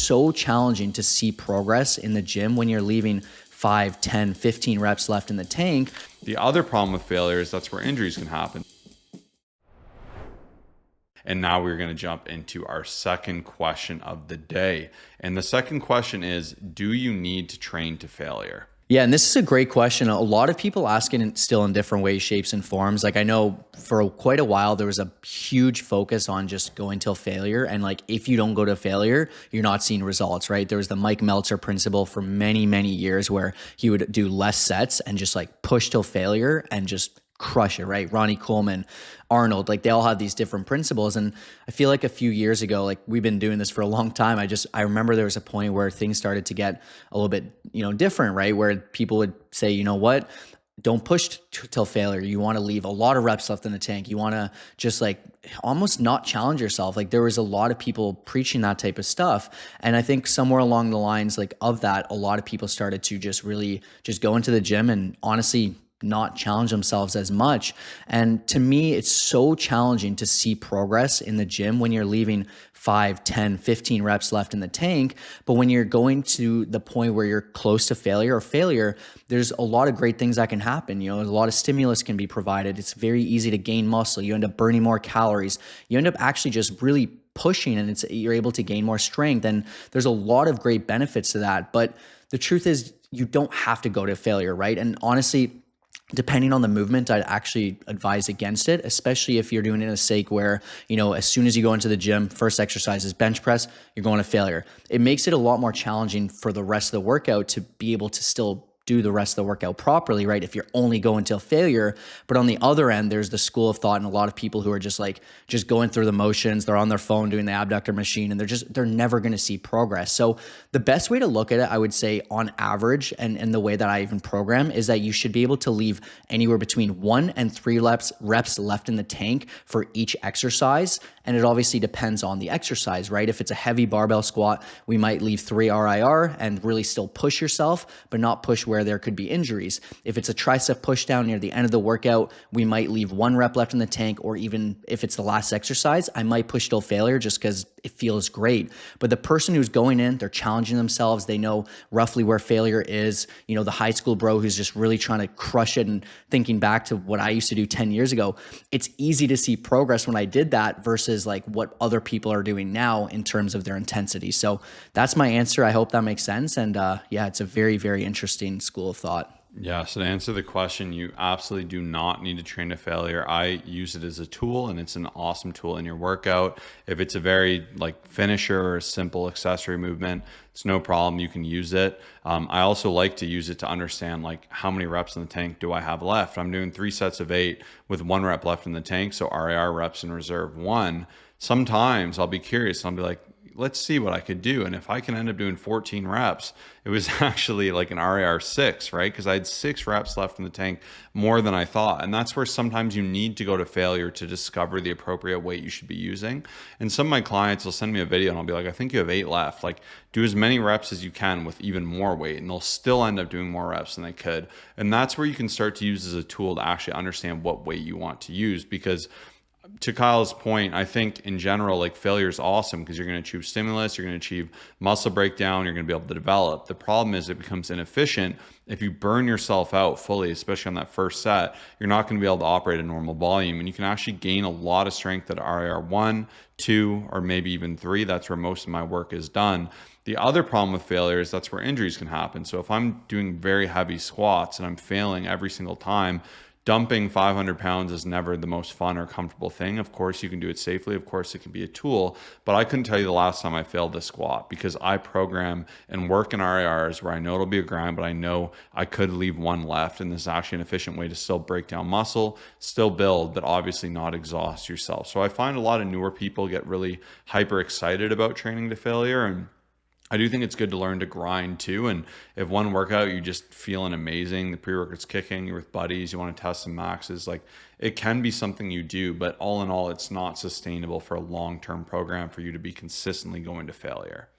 so challenging to see progress in the gym when you're leaving 5, 10, 15 reps left in the tank. The other problem with failure is that's where injuries can happen. And now we're going to jump into our second question of the day. And the second question is, do you need to train to failure? Yeah, and this is a great question. A lot of people ask it still in different ways, shapes, and forms. Like I know for quite a while, there was a huge focus on just going till failure. And like, if you don't go to failure, you're not seeing results, right? There was the Mike Meltzer principle for many, many years where he would do less sets and just like push till failure and just crush it, right? Ronnie Coleman, Arnold, like they all have these different principles. And I feel like a few years ago, like we've been doing this for a long time. I remember there was a point where things started to get a little bit, different, right? Where people would say, you know what? Don't push till failure. You want to leave a lot of reps left in the tank. You want to just like almost not challenge yourself. Like there was a lot of people preaching that type of stuff. And I think somewhere along the lines like of that, a lot of people started to just really just go into the gym and honestly not challenge themselves as much. And to me, it's so challenging to see progress in the gym when you're leaving 5, 10, 15 reps left in the tank. But when you're going to the point where you're close to failure, there's a lot of great things that can happen. A lot of stimulus can be provided. It's very easy to gain muscle. You end up burning more calories. You end up actually just really pushing and you're able to gain more strength. And there's a lot of great benefits to that. But the truth is you don't have to go to failure, right? And honestly, depending on the movement, I'd actually advise against it, especially if you're doing it in a sake where, as soon as you go into the gym, first exercise is bench press, you're going to failure. It makes it a lot more challenging for the rest of the workout to be able to still do the rest of the workout properly, right? If you're only going till failure. But on the other end, there's the school of thought and a lot of people who are just going through the motions. They're on their phone doing the abductor machine and they're never going to see progress. So the best way to look at it, I would say on average, and the way that I even program is that you should be able to leave anywhere between 1 and 3 reps left in the tank for each exercise. And it obviously depends on the exercise, right? If it's a heavy barbell squat, we might leave 3 RIR and really still push yourself, but not push where there could be injuries. If it's a tricep push down near the end of the workout, we might leave 1 rep left in the tank, or even if it's the last exercise, I might push till failure just because it feels great. But the person who's going in, they're challenging themselves. They know roughly where failure is. The high school bro who's just really trying to crush it and thinking back to what I used to do 10 years ago. It's easy to see progress when I did that versus like what other people are doing now in terms of their intensity. So that's my answer. I hope that makes sense. And it's a very, very interesting school of thought. Yeah, so to answer the question, you absolutely do not need to train to failure. I use it as a tool and it's an awesome tool in your workout. If it's a very finisher or a simple accessory movement, it's no problem. You can use it. I also like to use it to understand how many reps in the tank do I have left. I'm doing 3 sets of 8 with 1 rep left in the tank. So RIR reps in reserve 1. Sometimes I'll be curious. I'll be like, let's see what I could do. And if I can end up doing 14 reps, it was actually like an RIR 6, right? Because I had 6 reps left in the tank, more than I thought. And that's where sometimes you need to go to failure to discover the appropriate weight you should be using. And some of my clients will send me a video and I'll be like, I think you have 8 left. Do as many reps as you can with even more weight. And they'll still end up doing more reps than they could. And that's where you can start to use as a tool to actually understand what weight you want to use. Because to Kyle's point, I think in general, failure is awesome because you're going to achieve stimulus, you're going to achieve muscle breakdown, you're going to be able to develop. The problem is it becomes inefficient. If you burn yourself out fully, especially on that first set, you're not going to be able to operate at normal volume. And you can actually gain a lot of strength at RIR 1, 2, or maybe even 3. That's where most of my work is done. The other problem with failure is that's where injuries can happen. So if I'm doing very heavy squats and I'm failing every single time, dumping 500 pounds is never the most fun or comfortable thing. Of course, you can do it safely. Of course, it can be a tool, but I couldn't tell you the last time I failed a squat because I program and work in RIRs where I know it'll be a grind, but I know I could leave 1 left. And this is actually an efficient way to still break down muscle, still build, but obviously not exhaust yourself. So I find a lot of newer people get really hyper excited about training to failure. And I do think it's good to learn to grind too. And if one workout, you just feeling amazing, the pre-workout's kicking, you're with buddies, you want to test some maxes, it can be something you do, but all in all, it's not sustainable for a long-term program for you to be consistently going to failure.